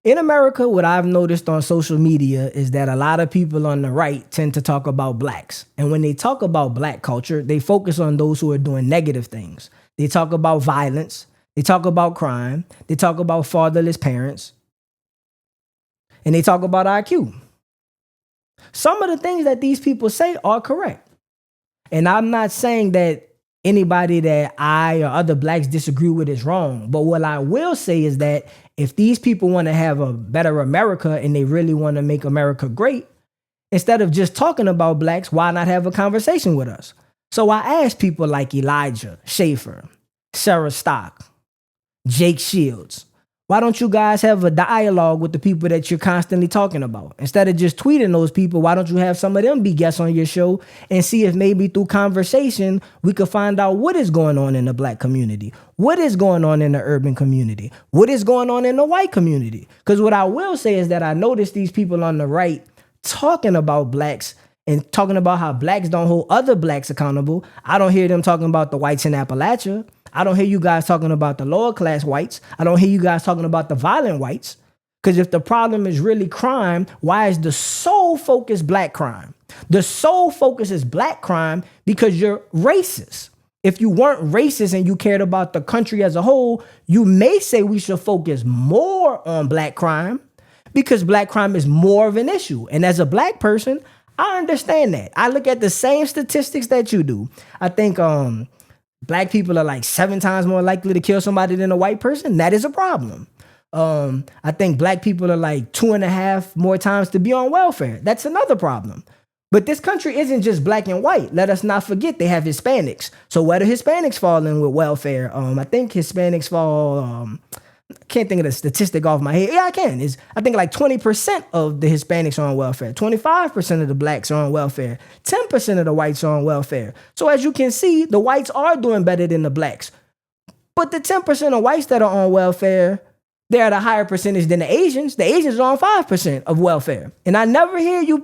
In America, what I've noticed on social media is that a lot of people on the right tend to talk about blacks. And when they talk about black culture, they focus on those who are doing negative things. They talk about violence, they talk about crime, they talk about fatherless parents, and they talk about IQ. Some of the things that these people say are correct. And I'm not saying that anybody that I or other blacks disagree with is wrong. But what I will say is that if these people want to have a better America and they really want to make America great, instead of just talking about blacks, why not have a conversation with us? So I asked people like Elijah Schaefer, Sarah Stock, Jake Shields, why don't you guys have a dialogue with the people that you're constantly talking about? Instead of just tweeting those people, why don't you have some of them be guests on your show and see if maybe through conversation, we could find out what is going on in the black community, what is going on in the urban community, what is going on in the white community? Because what I will say is that I notice these people on the right talking about blacks and talking about how blacks don't hold other blacks accountable. I don't hear them talking about the whites in Appalachia. I don't hear you guys talking about the lower class whites. I don't hear you guys talking about the violent whites. Because if the problem is really crime, why is the sole focus black crime? The sole focus is black crime because you're racist. If you weren't racist and you cared about the country as a whole, you may say we should focus more on black crime because black crime is more of an issue. And as a black person, I understand that. I look at the same statistics that you do. I think black people are like 7 times more likely to kill somebody than a white person. That is a problem. I think black people are like 2.5 more times to be on welfare. That's another problem. But this country isn't just black and white. Let us not forget they have Hispanics. So where do Hispanics fall in with welfare? I think Hispanics fall, I can't think of the statistic off my head. Yeah, I can. I think like 20% of the Hispanics are on welfare. 25% of the blacks are on welfare. 10% of the whites are on welfare. So as you can see, the whites are doing better than the blacks. But the 10% of whites that are on welfare, they're at a higher percentage than the Asians. The Asians are on 5% of welfare. And I never hear you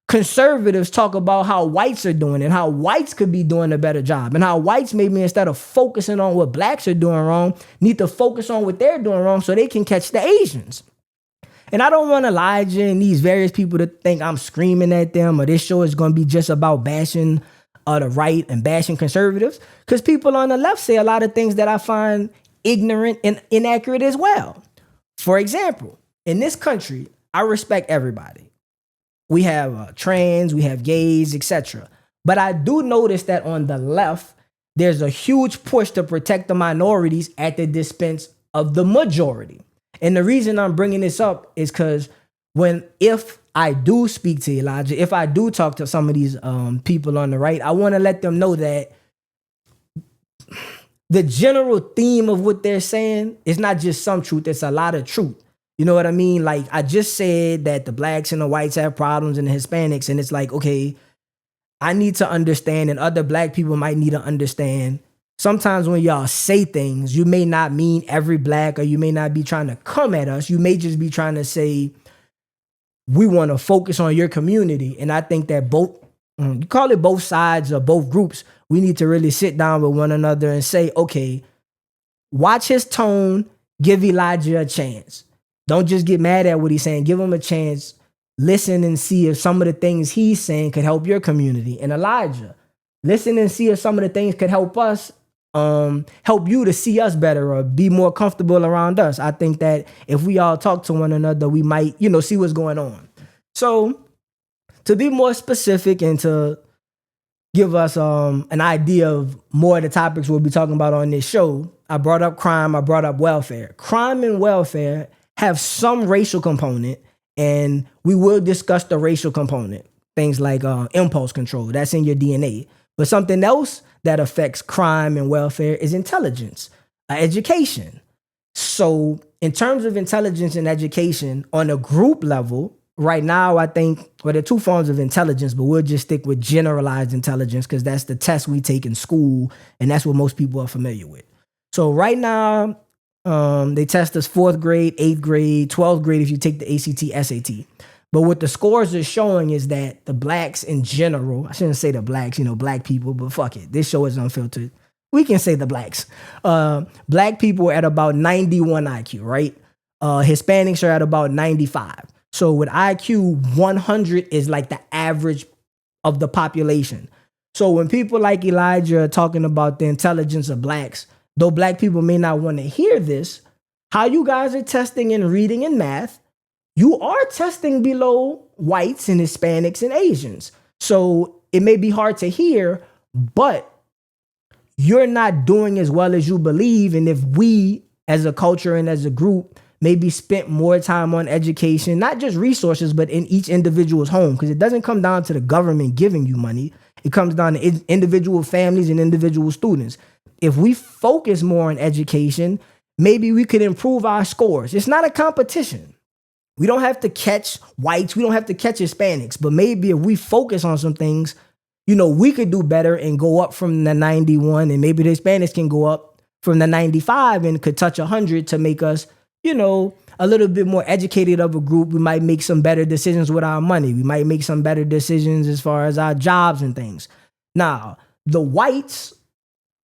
conservatives talk about how whites are doing and how whites could be doing a better job and how whites maybe instead of focusing on what blacks are doing wrong, need to focus on what they're doing wrong so they can catch the Asians. And I don't want Elijah and these various people to think I'm screaming at them or this show is going to be just about bashing the right and bashing conservatives, because people on the left say a lot of things that I find ignorant and inaccurate as well. For example, in this country, I respect everybody. We have trans, we have gays, etc. But I do notice that on the left, there's a huge push to protect the minorities at the expense of the majority. And the reason I'm bringing this up is because if I do speak to Elijah, if I do talk to some of these people on the right, I want to let them know that the general theme of what they're saying is not just some truth, it's a lot of truth. You know what I mean? Like I just said that the blacks and the whites have problems and the Hispanics, and it's like, okay, I need to understand, and other black people might need to understand. Sometimes when y'all say things, you may not mean every black, or you may not be trying to come at us. You may just be trying to say, we want to focus on your community. And I think that you call it both sides or both groups, we need to really sit down with one another and say, okay, watch his tone, give Elijah a chance. Don't just get mad at what he's saying. Give him a chance. Listen and see if some of the things he's saying could help your community. And Elijah, listen and see if some of the things could help us, help you to see us better or be more comfortable around us. I think that if we all talk to one another, we might, see what's going on. So to be more specific and to give us an idea of more of the topics we'll be talking about on this show, I brought up crime, I brought up welfare. Crime and welfare have some racial component, and we will discuss the racial component. Things like impulse control, that's in your DNA. But something else that affects crime and welfare is intelligence, education. So in terms of intelligence and education on a group level, right now, I think, there are 2 forms of intelligence, but we'll just stick with generalized intelligence because that's the test we take in school, and that's what most people are familiar with. So right now, they test us 4th grade, 8th grade, 12th grade if you take the ACT, SAT. But what the scores are showing is that the blacks in general, I shouldn't say the blacks, black people, but fuck it. This show is unfiltered. We can say the blacks. Black people are at about 91 IQ, right? Hispanics are at about 95. So with IQ, 100 is like the average of the population. So when people like Elijah are talking about the intelligence of blacks, though black people may not want to hear this, how you guys are testing in reading and math, you are testing below whites and Hispanics and Asians. So it may be hard to hear, but you're not doing as well as you believe. And if we as a culture and as a group maybe spent more time on education, not just resources, but in each individual's home, because it doesn't come down to the government giving you money. It comes down to individual families and individual students. If we focus more on education, maybe we could improve our scores. It's not a competition. We don't have to catch whites. We don't have to catch Hispanics. But maybe if we focus on some things, we could do better and go up from the 91, and maybe the Hispanics can go up from the 95 and could touch 100 to make us, a little bit more educated of a group. We might make some better decisions with our money. We might make some better decisions as far as our jobs and things. Now, the whites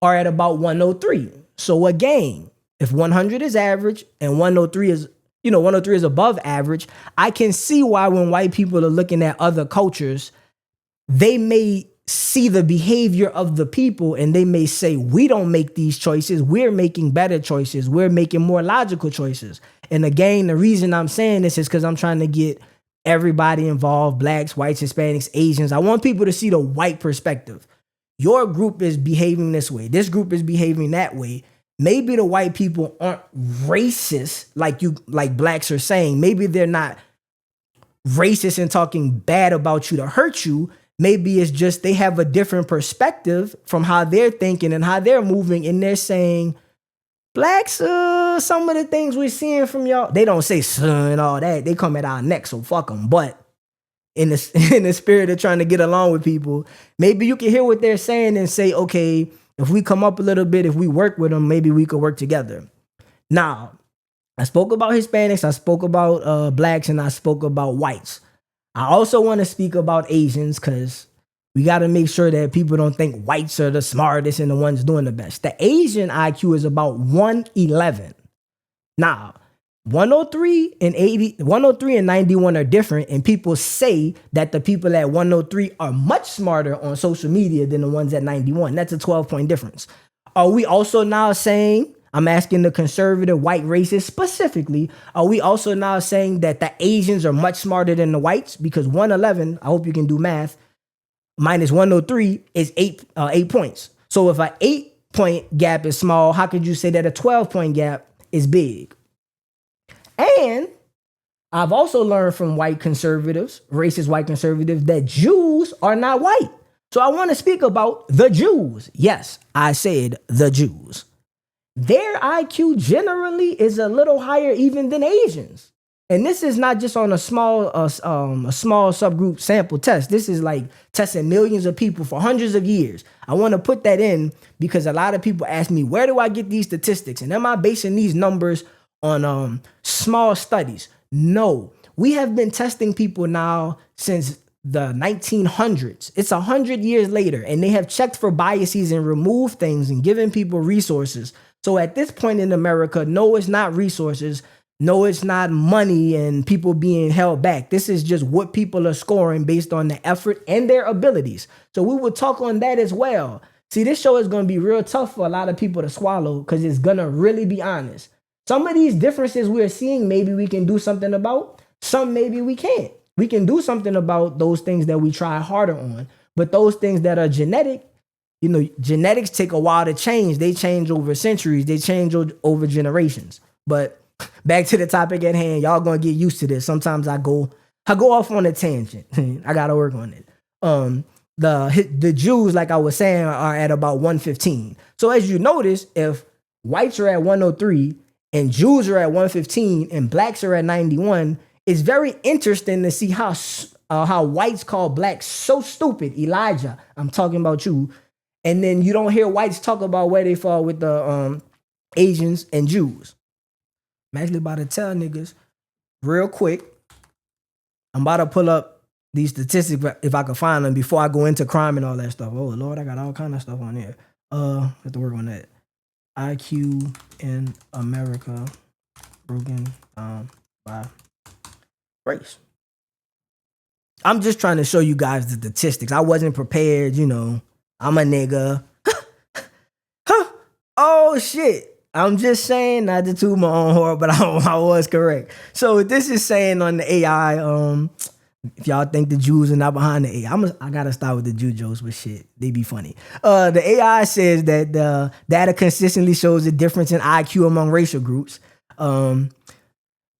are at about 103. So again, if 100 is average and 103 is 103 is above average, I can see why when white people are looking at other cultures, they may see the behavior of the people and they may say, we don't make these choices. We're making better choices. We're making more logical choices. And again, the reason I'm saying this is because I'm trying to get everybody involved, blacks, whites, Hispanics, Asians. I want people to see the white perspective. Your group is behaving this way. This group is behaving that way. Maybe the white people aren't racist like blacks are saying. Maybe they're not racist and talking bad about you to hurt you. Maybe it's just they have a different perspective from how they're thinking and how they're moving. And they're saying, blacks, some of the things we're seeing from y'all, they don't say son and all that. They come at our neck, so fuck them. But in the spirit of trying to get along with people, maybe you can hear what they're saying and say, okay, if we come up a little bit, if we work with them, maybe we could work together. Now, I spoke about Hispanics, I spoke about blacks, and I spoke about whites. I also want to speak about Asians because we got to make sure that people don't think whites are the smartest and the ones doing the best. The Asian IQ is about 111. Now, 103 and 91 are different, and people say that the people at 103 are much smarter on social media than the ones at 91. That's a 12-point difference. Are we also now saying, I'm asking the conservative white racists specifically, are we also now saying that the Asians are much smarter than the whites? Because 111, I hope you can do math, minus 103 is 8 points. So if an 8-point gap is small, how could you say that a 12-point gap is big? And I've also learned from white conservatives, racist white conservatives, that Jews are not white. So I want to speak about the Jews. Yes, I said the Jews. Their IQ generally is a little higher even than Asians. And this is not just on a small subgroup sample test. This is like testing millions of people for hundreds of years. I want to put that in because a lot of people ask me, where do I get these statistics? And am I basing these numbers on small studies? No, we have been testing people now since the 1900s. It's 100 years later, and they have checked for biases and removed things and given people resources. So at this point in America, no, it's not resources. No, it's not money and people being held back. This is just what people are scoring based on the effort and their abilities. So we will talk on that as well. See, this show is going to be real tough for a lot of people to swallow because it's going to really be honest. Some of these differences we're seeing, maybe we can do something about. Some maybe we can't. We can do something about those things that we try harder on. But those things that are genetic, genetics take a while to change. They change over centuries. They change over generations. But back to the topic at hand, y'all gonna get used to this. Sometimes I go off on a tangent. I gotta work on it. The Jews, like I was saying, are at about 115. So as you notice, if whites are at 103 and Jews are at 115 and blacks are at 91, it's very interesting to see how whites call blacks so stupid. Elijah, I'm talking about you. And then you don't hear whites talk about where they fall with the Asians and Jews. I'm actually about to tell niggas real quick. I'm about to pull up these statistics if I can find them before I go into crime and all that stuff. Oh, Lord, I got all kind of stuff on here. Have to work on that. IQ in America broken by race. I'm just trying to show you guys the statistics. I wasn't prepared, you know. I'm a nigga. Huh. Oh shit. I'm just saying, not to toot my own horn, but I was correct. So this is saying on the AI, if y'all think the Jews are not behind the AI, I gotta start with the Jew jokes, but shit, they be funny. The AI says that the data consistently shows a difference in IQ among racial groups.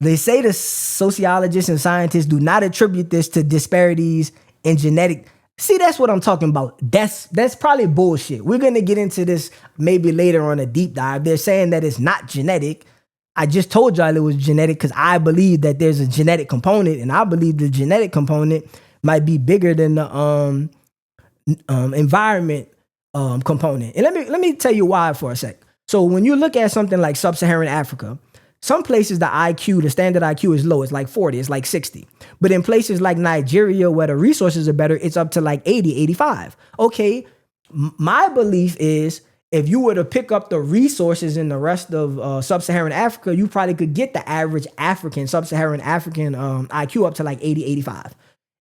They say the sociologists and scientists do not attribute this to disparities in genetic. See, that's what I'm talking about. That's probably bullshit. We're gonna get into this maybe later on a deep dive. They're saying that it's not genetic. I just told y'all it was genetic because I believe that there's a genetic component, and I believe the genetic component might be bigger than the environment component. And let me tell you why for a sec. So when you look at something like sub-Saharan Africa, some places the IQ, the standard IQ is low. It's like 40, it's like 60. But in places like Nigeria where the resources are better, it's up to like 80, 85. Okay, my belief is if you were to pick up the resources in the rest of sub-Saharan Africa, you probably could get the average African, sub-Saharan African IQ up to like 80, 85.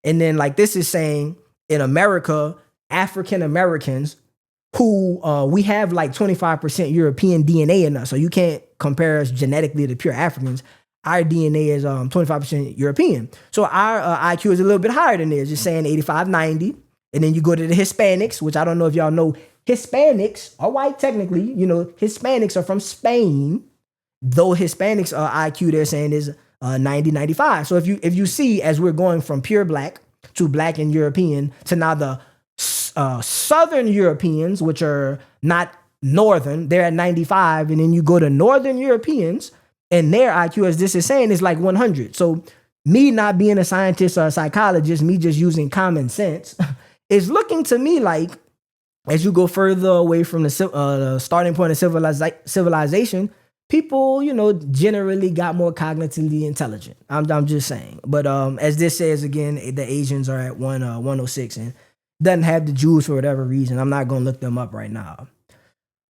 And then like this is saying in America, African Americans who we have like 25% European DNA in us. So you can't compare us genetically to pure Africans. Our DNA is 25% European. So our IQ is a little bit higher than theirs, just saying 85, 90. And then you go to the Hispanics, which I don't know if y'all know, Hispanics are white technically. You know, Hispanics are from Spain, though Hispanics IQ they're saying is 90, 95. So if you see as we're going from pure black to black and European to now the Southern Europeans, which are not Northern, they're at 95. And then you go to Northern Europeans and their IQ, as this is saying, is like 100. So me not being a scientist or a psychologist, me just using common sense, is looking to me like as you go further away from the starting point of civilization, people, you know, generally got more cognitively intelligent. I'm just saying. But as this says again, the Asians are at 106 and doesn't have the Jews for whatever reason. I'm not going to look them up right now.